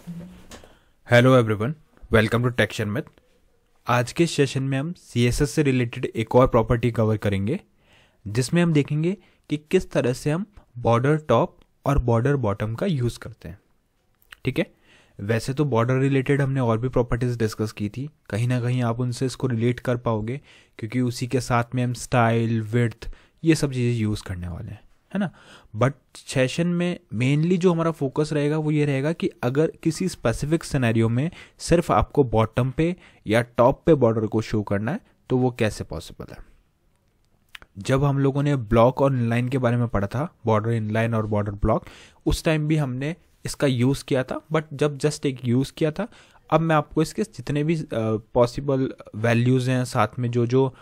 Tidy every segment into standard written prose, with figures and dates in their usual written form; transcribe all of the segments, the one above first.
Hello everyone, welcome to टेक्शन myth. आज के सेशन में हम CSS से रिलेटेड एक और प्रॉपर्टी कवर करेंगे, जिसमें हम देखेंगे कि किस तरह से हम बॉर्डर टॉप और बॉर्डर बॉटम का यूज़ करते हैं। ठीक है, वैसे तो बॉर्डर रिलेटेड हमने और भी प्रॉपर्टीज़ डिस्कस की थी, कहीं ना कहीं आप उनसे इसको रिलेट कर पाओगे, क्योंकि उसी के साथ में हम स्टाइल, विड्थ, ये सब चीज़ें यूज़ करने वाले हैं, है ना। बट सेशन में मेनली जो हमारा फोकस रहेगा वो ये रहेगा कि अगर किसी स्पेसिफिक सिनेरियो में सिर्फ आपको बॉटम पे या टॉप पे बॉर्डर को शो करना है तो वो कैसे पॉसिबल है। जब हम लोगों ने ब्लॉक और इनलाइन के बारे में पढ़ा था, बॉर्डर इनलाइन और बॉर्डर ब्लॉक, उस टाइम भी हमने इसका यूज़ किया था, बट जब जस्ट एक यूज़ किया था। अब मैं आपको इसके जितने भी पॉसिबल वैल्यूज़ हैं, साथ में जो जो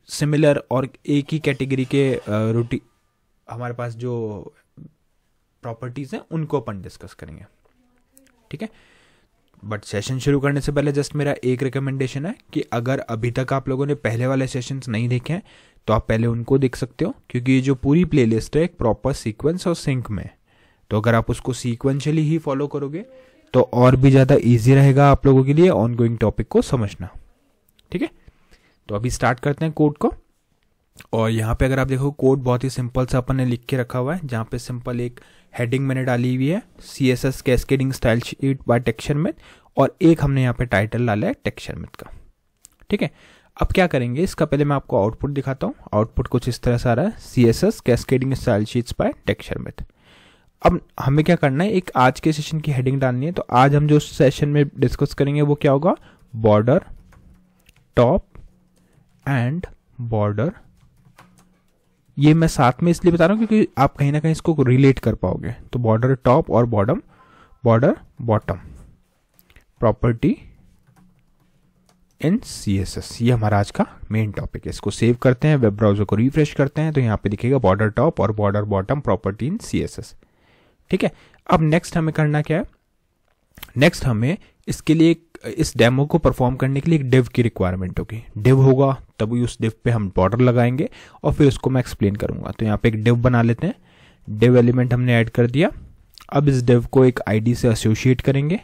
सिमिलर और एक ही कैटेगरी के रूटी हमारे पास जो प्रॉपर्टीज़ हैं उनको अपन डिस्कस करेंगे। ठीक है, बट सेशन शुरू करने से पहले जस्ट मेरा एक रिकमेंडेशन है कि अगर अभी तक आप लोगों ने पहले वाले सेशंस नहीं देखे हैं तो आप पहले उनको देख सकते हो, क्योंकि ये जो पूरी प्लेलिस्ट है एक प्रॉपर सीक्वेंस और सिंक में, तो अगर आप उसको सीक्वेंशियली ही फॉलो करोगे तो और भी ज़्यादा ईजी रहेगा आप लोगों के लिए ऑनगोइंग टॉपिक को समझना। ठीक है, तो अभी स्टार्ट करते हैं कोड को। और यहाँ पे अगर आप देखो कोड बहुत ही सिंपल सा अपन ने लिख के रखा हुआ है, जहाँ पे सिंपल एक हेडिंग मैंने डाली हुई है CSS cascading style sheet by टेक्सचर मिथ, और एक हमने यहाँ पे टाइटल डाला है टेक्सचर मिथ का। ठीक है, अब क्या करेंगे, इसका पहले मैं आपको आउटपुट दिखाता हूँ। आउटपुट कुछ इस तरह से आ रहा है, CSS cascading style sheets by टेक्सचर मिथ। अब हमें क्या करना है, एक आज के सेशन की हेडिंग डालनी है। तो आज हम जो सेशन में डिस्कस करेंगे वो क्या होगा, बॉर्डर टॉप एंड बॉर्डर। ये मैं साथ में इसलिए बता रहा हूँ क्योंकि आप कहीं ना कहीं इसको रिलेट कर पाओगे। तो बॉर्डर टॉप और border bottom property in CSS, ये हमारा आज का मेन टॉपिक है। इसको सेव करते हैं, वेब ब्राउजर को रिफ्रेश करते हैं, तो यहाँ पे दिखेगा बॉर्डर टॉप और border bottom property in CSS। ठीक है, अब नेक्स्ट हमें करना क्या है, नेक्स्ट हमें इसके लिए इस डेमो को परफॉर्म करने के लिए एक डिव की रिक्वायरमेंट होगी। डिव होगा तभी उस डिव पे हम बॉर्डर लगाएंगे और फिर उसको मैं एक्सप्लेन करूंगा। तो यहाँ पे एक डिव बना लेते हैं, डिव एलिमेंट हमने ऐड कर दिया। अब इस डिव को एक आईडी से एसोसिएट करेंगे।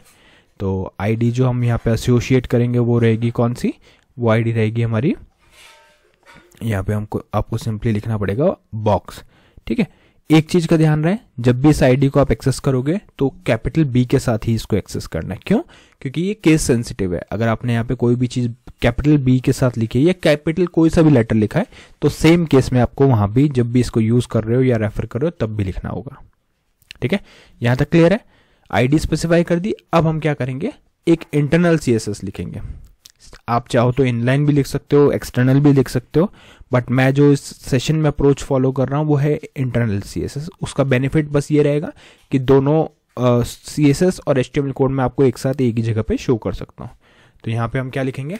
तो आईडी जो हम यहाँ पे एसोसिएट करेंगे वो रहेगी कौन सी, वो आईडी रहेगी हमारी, यहाँ पे आपको सिंपली लिखना पड़ेगा बॉक्स। ठीक है, एक चीज का ध्यान रहे, जब भी इस आईडी को आप एक्सेस करोगे तो कैपिटल B के साथ ही इसको एक्सेस करना है। क्यों, क्योंकि ये केस सेंसिटिव है। अगर आपने यहाँ पे कोई भी चीज कैपिटल B के साथ लिखी है या कैपिटल कोई सा भी लेटर लिखा है तो सेम केस में आपको वहां भी जब भी इसको यूज कर रहे हो या रेफर कर रहे हो तब भी लिखना होगा। ठीक है, यहां तक क्लियर है, आईडी स्पेसिफाई कर दी। अब हम क्या करेंगे, एक इंटरनल CSS लिखेंगे। आप चाहो तो इनलाइन भी लिख सकते हो, एक्सटर्नल भी लिख सकते हो, बट मैं जो इस सेशन में अप्रोच फॉलो कर रहा हूँ वो है इंटरनल CSS। उसका बेनिफिट बस ये रहेगा कि दोनों CSS और HTML कोड में आपको एक साथ एक ही जगह पे शो कर सकता हूँ। तो यहाँ पे हम क्या लिखेंगे,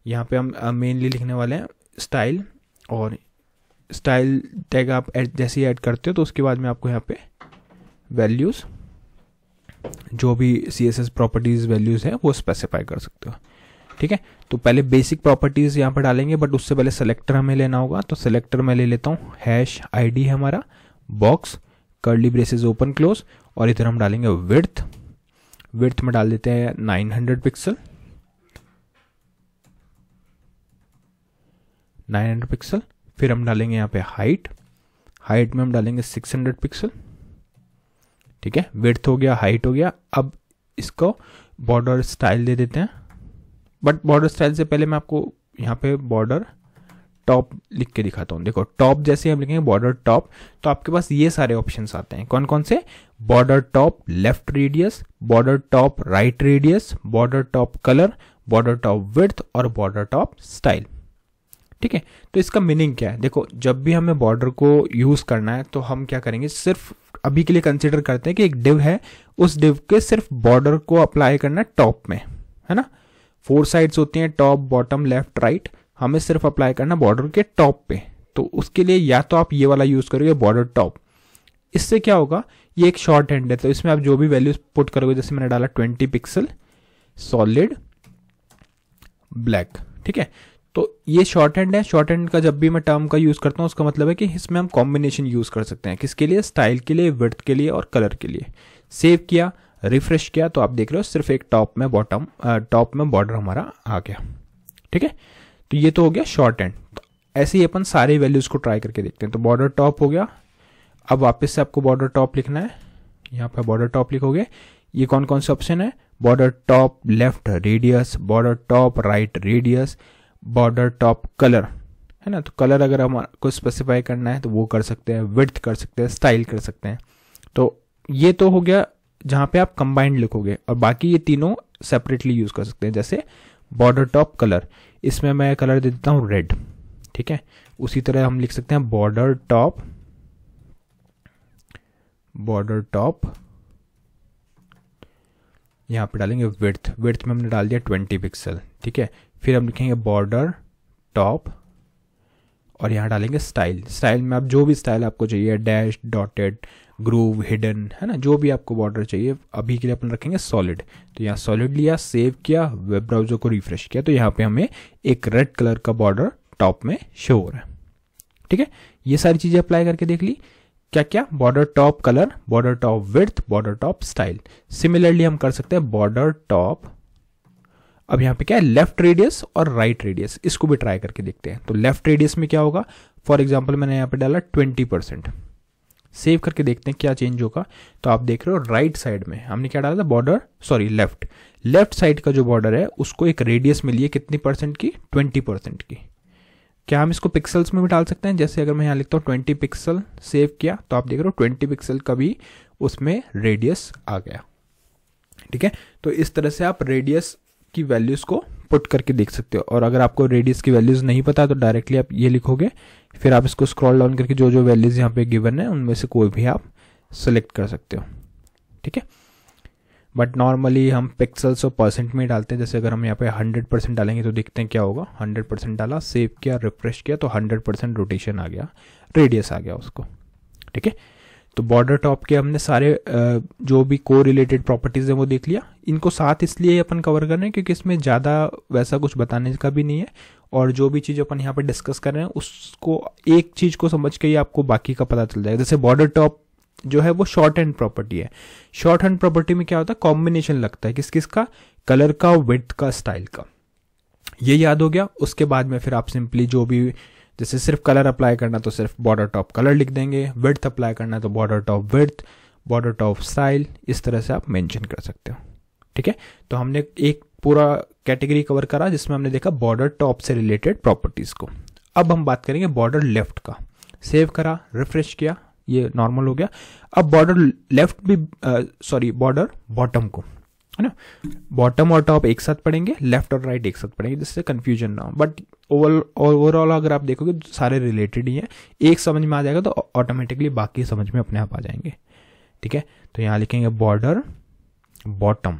यहाँ पे हम मेनली लिखने वाले हैं स्टाइल, और स्टाइल टैग आप जैसे ही ऐड करते हो तो उसके बाद में आपको यहाँ पे वैल्यूज़, जो भी CSS प्रॉपर्टीज़ वैल्यूज़ हैं वो स्पेसिफाई कर सकते हो। ठीक है, तो पहले बेसिक प्रॉपर्टीज यहाँ पर डालेंगे, बट उससे पहले सेलेक्टर हमें लेना होगा। तो सेलेक्टर मैं ले लेता हूँ, हैश आईडी है हमारा, box, curly braces open close, और इधर हम डालेंगे विड्थ। विड्थ में डाल देते हैं 900 पिक्सल, 900 पिक्सल। फिर हम डालेंगे यहाँ पे हाइट, हाइट में हम डालेंगे 600 पिक्सल। ठीक है, विड्थ हो गया, हाइट हो गया। अब इसको बॉर्डर स्टाइल दे देते हैं, बट बॉर्डर स्टाइल से पहले मैं आपको यहाँ पे बॉर्डर टॉप लिख के दिखाता हूँ। देखो, टॉप जैसे हम लिखेंगे बॉर्डर टॉप तो आपके पास ये सारे ऑप्शंस आते हैं। कौन कौन से, border top left radius, border top right radius, border top colour, border top width और बॉर्डर टॉप स्टाइल। ठीक है, तो इसका मीनिंग क्या है, देखो जब भी हमें बॉर्डर को यूज करना है तो हम क्या करेंगे, सिर्फ अभी के लिए कंसिडर करते हैं कि एक डिव है, उस डिव के सिर्फ बॉर्डर को अप्लाई करना टॉप में, है ना। 4 साइड्स होती हैं, टॉप बॉटम लेफ्ट राइट, हमें सिर्फ अप्लाई करना बॉर्डर के टॉप पे। तो उसके लिए या तो आप ये वाला यूज करोगे बॉर्डर टॉप, इससे क्या होगा, ये एक शॉर्ट हैंड है तो इसमें आप जो भी वैल्यूज पुट करोगे, जैसे मैंने डाला 20 पिक्सल सॉलिड ब्लैक। ठीक है, तो ये शॉर्ट हैंड है। शॉर्ट हैंड का जब भी मैं टर्म का यूज करता हूँ उसका मतलब है कि इसमें हम कॉम्बिनेशन यूज कर सकते हैं, किसके लिए, स्टाइल के लिए, विड्थ के लिए और कलर के लिए। सेव किया, रिफ्रेश किया तो आप देख रहे हो सिर्फ एक टॉप में बॉर्डर हमारा आ गया। ठीक है, तो ये तो हो गया शॉर्ट एंड। तो ऐसे ही अपन सारे वैल्यूज को ट्राई करके देखते हैं। तो बॉर्डर टॉप हो गया। अब वापस से आपको बॉर्डर टॉप लिखना है, यहाँ पे बॉर्डर टॉप लिखोगे। ये कौन कौन से ऑप्शन है? Border top left radius, border top right radius, border top colour, है ना। तो कलर अगर हमको स्पेसिफाई करना है तो वो कर सकते हैं, विड्थ कर सकते हैं, स्टाइल कर सकते हैं। तो ये तो हो गया जहाँ पे आप कंबाइंड लिखोगे, और बाकी ये तीनों सेपरेटली यूज कर सकते हैं। जैसे बॉर्डर टॉप कलर, इसमें मैं कलर दे देता हूँ रेड। ठीक है, उसी तरह हम लिख सकते हैं बॉर्डर टॉप यहाँ पे डालेंगे विड्थ में हमने डाल दिया 20 पिक्सल। ठीक है, फिर हम लिखेंगे बॉर्डर टॉप और यहाँ डालेंगे स्टाइल में आप जो भी स्टाइल आपको चाहिए, डैश, डॉटेड, ग्रूव, हिडन, है ना, जो भी आपको बॉर्डर चाहिए। अभी के लिए अपन रखेंगे सॉलिड। तो यहाँ सॉलिड लिया, सेव किया, वेब ब्राउजर को रिफ्रेश किया, तो यहाँ पे हमें एक रेड कलर का बॉर्डर टॉप में शो हो रहा है। ठीक है, ये सारी चीजें अप्लाई करके देख ली। क्या क्या? Border top colour, border top width, border top style. Similarly हम कर सकते हैं बॉर्डर टॉप, अब यहाँ पे क्या है, लेफ्ट रेडियस और राइट रेडियस, इसको भी ट्राई करके देखते हैं। तो लेफ्ट रेडियस में क्या होगा, फॉर एग्जांपल मैंने यहाँ पे डाला 20%। सेव करके देखते हैं क्या चेंज होगा। तो आप देख रहे हो राइट साइड में हमने क्या डाला था, लेफ्ट साइड का जो बॉर्डर है उसको एक रेडियस में लिए कितनी परसेंट की, 20% की। क्या हम इसको पिक्सल्स में भी डाल सकते हैं? जैसे अगर मैं यहाँ लिखता हूँ 20 पिक्सल, सेव किया, तो आप देख रहे हो 20 पिक्सल का भी उसमें रेडियस आ गया। ठीक है, तो इस तरह से आप रेडियस की वैल्यूज को पुट करके देख सकते हो। और अगर आपको रेडियस की वैल्यूज नहीं पता तो डायरेक्टली आप ये लिखोगे, फिर आप इसको स्क्रॉल डाउन करके जो जो वैल्यूज यहाँ पे गिवन है उनमें से कोई भी आप सेलेक्ट कर सकते हो। ठीक है, बट नॉर्मली हम पिक्सल्स और परसेंट में ही डालते हैं। जैसे अगर हम यहाँ पे 100% डालेंगे तो देखते हैं क्या होगा। 100% डाला, सेव किया, रिफ्रेश किया, तो 100% रोटेशन आ गया, रेडियस आ गया उसको। ठीक है, तो बॉर्डर टॉप के हमने सारे जो भी को रिलेटेड प्रॉपर्टीज है वो देख लिया। इनको साथ इसलिए अपन कवर कर रहे हैं क्योंकि इसमें ज़्यादा वैसा कुछ बताने का भी नहीं है, और जो भी चीज़ अपन यहाँ पे डिस्कस कर रहे हैं उसको एक चीज़ को समझ के ही आपको बाकी का पता चल जाएगा। जैसे बॉर्डर टॉप जो है वो शॉर्ट हैंड प्रॉपर्टी है। शॉर्ट हैंड प्रॉपर्टी में क्या होता है, कॉम्बिनेशन लगता है किस किस का, कलर का, विड्थ का, स्टाइल का। ये याद हो गया। उसके बाद में फिर आप सिंपली जो भी, जैसे सिर्फ कलर अप्लाई करना तो सिर्फ बॉर्डर टॉप कलर लिख देंगे, विड्थ अप्लाई करना तो border top width, border top style, इस तरह से आप मेंशन कर सकते हो। ठीक है, तो हमने एक पूरा कैटेगरी कवर करा जिसमें हमने देखा बॉर्डर टॉप से रिलेटेड प्रॉपर्टीज को। अब हम बात करेंगे बॉर्डर लेफ्ट का। सेव करा, रिफ्रेश किया, ये नॉर्मल हो गया। अब बॉर्डर लेफ्ट भी बॉर्डर बॉटम को, है ना, बॉटम और टॉप एक साथ पढ़ेंगे, लेफ्ट और राइट एक साथ पढ़ेंगे जिससे कंफ्यूजन ना हो। बट ओवरऑल अगर आप देखोगे तो सारे रिलेटेड ही हैं, एक समझ में आ जाएगा तो ऑटोमेटिकली बाकी समझ में अपने आप आ जाएंगे। ठीक है, तो यहाँ लिखेंगे बॉर्डर बॉटम।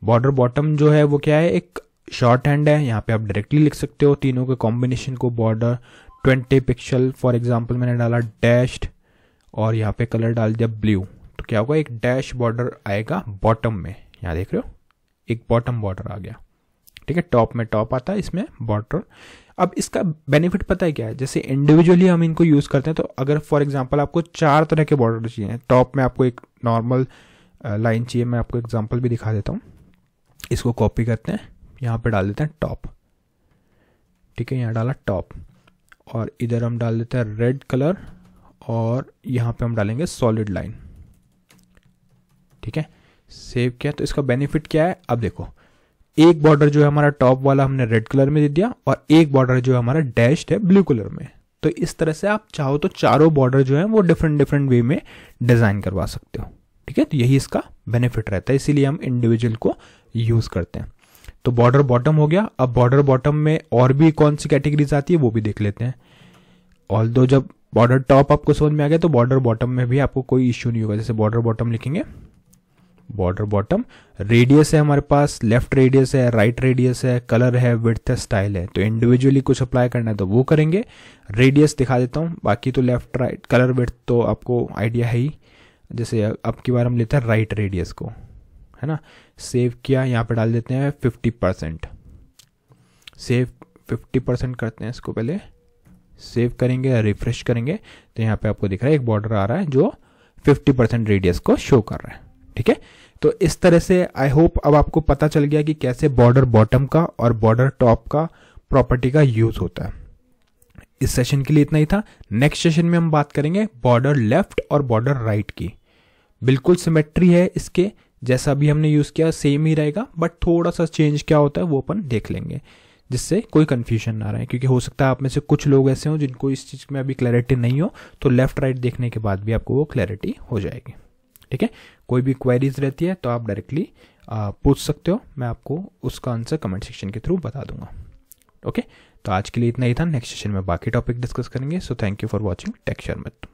बॉर्डर बॉटम जो है वो क्या है, एक शॉर्ट हैंड है। यहाँ पे आप डायरेक्टली लिख सकते हो तीनों के कॉम्बिनेशन को। बॉर्डर 20 पिक्सल, फॉर एग्जाम्पल मैंने डाला डैश्ड और यहाँ पे कलर डाल दिया ब्लू, तो क्या होगा, एक डैश बॉर्डर आएगा बॉटम में। यहाँ देख रहे हो एक बॉटम बॉर्डर आ गया। ठीक है, टॉप में टॉप आता है, इसमें बॉर्डर। अब इसका बेनिफिट पता है क्या है, जैसे इंडिविजुअली हम इनको यूज करते हैं, तो अगर फॉर एग्जांपल आपको 4 तरह के बॉर्डर चाहिए, टॉप में आपको एक नॉर्मल लाइन चाहिए, मैं आपको एग्जांपल भी दिखा देता हूँ। इसको कॉपी करते हैं, यहाँ पे डाल देते हैं टॉप। ठीक है, यहाँ डाला टॉप, और इधर हम डाल देते हैं रेड कलर, और यहाँ पे हम डालेंगे सॉलिड लाइन। ठीक है, सेव किया। तो इसका बेनिफिट क्या है, अब देखो, एक बॉर्डर जो है हमारा टॉप वाला हमने रेड कलर में दे दिया, और एक बॉर्डर जो है हमारा डैश्ड है ब्लू कलर में। तो इस तरह से आप चाहो तो चारों बॉर्डर जो है वो डिफरेंट वे में डिजाइन करवा सकते हो। ठीक है, तो यही इसका बेनिफिट रहता है, इसीलिए हम इंडिविजुअल को यूज करते हैं। तो बॉर्डर बॉटम हो गया। अब बॉर्डर बॉटम में और भी कौन सी कैटेगरीज आती है वो भी देख लेते हैं। ऑल्दो जब बॉर्डर टॉप आपको समझ में आ गया तो बॉर्डर बॉटम में भी आपको कोई इश्यू नहीं होगा। जैसे बॉर्डर बॉटम लिखेंगे, बॉर्डर बॉटम रेडियस है हमारे पास, लेफ्ट रेडियस है, राइट रेडियस है, कलर है, विड्थ है, स्टाइल है। तो इंडिविजुअली कुछ अप्लाई करना है तो वो करेंगे। रेडियस दिखा देता हूँ, बाकी तो लेफ्ट राइट कलर विड्थ तो आपको आइडिया है ही। जैसे अब की बार हम लेते हैं राइट रेडियस को, है ना। सेव किया, यहाँ पे डाल देते हैं 50%। सेव 50% करते हैं इसको, पहले सेव करेंगे, रिफ्रेश करेंगे, तो यहाँ पे आपको दिख रहा है एक बॉर्डर आ रहा है जो 50% रेडियस को शो कर रहा है। ठीक है, तो इस तरह से आई होप अब आपको पता चल गया कि कैसे बॉर्डर बॉटम का और बॉर्डर टॉप का प्रॉपर्टी का यूज होता है। इस सेशन के लिए इतना ही था। नेक्स्ट सेशन में हम बात करेंगे बॉर्डर लेफ्ट और बॉर्डर राइट की। बिल्कुल सिमेट्री है इसके, जैसा भी हमने यूज किया सेम ही रहेगा, बट थोड़ा सा चेंज क्या होता है वो अपन देख लेंगे, जिससे कोई कंफ्यूजन ना रहे, क्योंकि हो सकता है आप में से कुछ लोग ऐसे हो जिनको इस चीज में अभी क्लैरिटी नहीं हो, तो लेफ्ट राइट देखने के बाद भी आपको वो क्लैरिटी हो जाएगी। ठीक है, कोई भी क्वेरीज रहती है तो आप डायरेक्टली पूछ सकते हो, मैं आपको उसका आंसर कमेंट सेक्शन के थ्रू बता दूंगा। ओके, तो आज के लिए इतना ही था। नेक्स्ट सेशन में बाकी टॉपिक डिस्कस करेंगे। So thank you for watching tech share with.